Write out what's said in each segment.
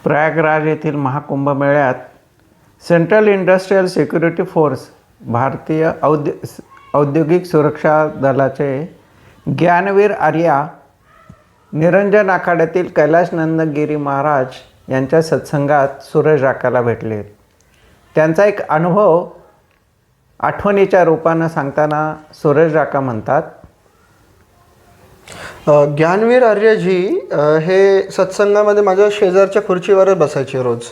प्रयागराज येथील महाकुंभमेळ्यात central industrial security force भारतीय औद्योगिक सुरक्षा दलाचे ज्ञानवीर आर्या निरंजन आखाड्यातील कैलाशनंद गिरी महाराज यांच्या सत्संगात सूरज राकाला भेटले. त्यांचा एक अनुभव आठवणीच्या रूपानं सांगताना सूरज राका म्हणतात, ज्ञानवीर आर्यजी हे सत्संगामध्ये माझ्या शेजारच्या खुर्चीवरच बसायचे रोज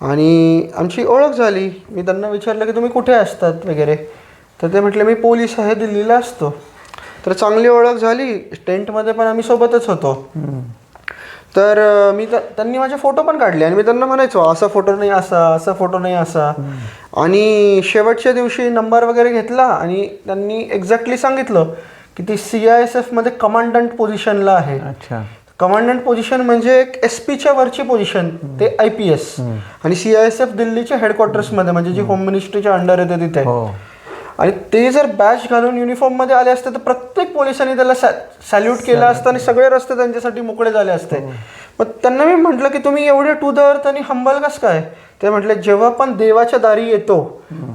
आणि आमची ओळख झाली. मी त्यांना विचारलं की तुम्ही कुठे असतात वगैरे, तर ते म्हटले मी पोलीस आहे, दिल्लीला असतो. तर चांगली ओळख झाली. टेंटमध्ये पण आम्ही सोबतच होतो. तर त्यांनी माझे फोटो पण काढले आणि मी त्यांना म्हणायचो असा फोटो नाही असा, असा फोटो नाही असा. आणि शेवटच्या दिवशी नंबर वगैरे घेतला आणि त्यांनी एक्झॅक्टली सांगितलं की ती CISF मध्ये कमांडंट पोझिशनला आहे. अच्छा. कमांडंट पोझिशन म्हणजे एक SP वरची पोझिशन, ते IPS. आणि CISF दिल्लीच्या हेडक्वार्टर्समध्ये म्हणजे जी होम मिनिस्ट्रीच्या अंडर येते तिथे. आणि ते जर बॅच घालून युनिफॉर्ममध्ये आले असते तर प्रत्येक पोलिसांनी त्याला सॅल्यूट केला असतं आणि सगळे रस्ते त्यांच्यासाठी मोकळे झाले असते. मग त्यांना मी म्हटलं की तुम्ही एवढे टू द अर्थ आणि हंबल कसं काय? ते म्हटले जेव्हा पण देवाच्या दारी येतो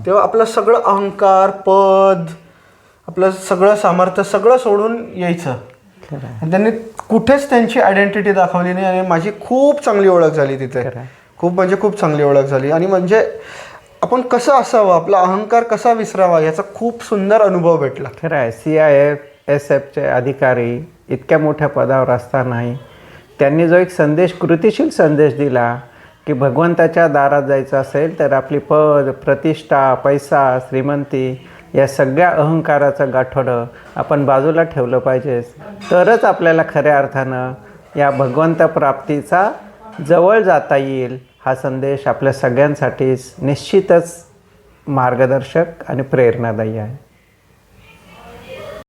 तेव्हा आपलं सगळं अहंकार, पद, आपलं सगळं सामर्थ्य सगळं सोडून यायचं. आणि त्यांनी कुठेच त्यांची आयडेंटिटी दाखवली नाही आणि माझी खूप चांगली ओळख झाली तिथे. खूप चांगली ओळख झाली. आणि म्हणजे आपण कसं असावं, आपला अहंकार कसा विसरावा याचा खूप सुंदर अनुभव भेटला. खरं आहे. CISFचे अधिकारी इतक्या मोठ्या पदावर असतानाही त्यांनी जो एक संदेश, कृतिशील संदेश दिला की भगवंताच्या दारात जायचं असेल तर आपली पद, प्रतिष्ठा, पैसा, श्रीमंती या सगळ्या अहंकाराचं गाठोडं आपण बाजूला ठेवलं पाहिजे, तरच आपल्याला खऱ्या अर्थानं या भगवंत प्राप्तीचा जवळ जाता येईल. हा संदेश आपल्या सगळ्यांसाठीच निश्चितच मार्गदर्शक आणि प्रेरणादायी आहे.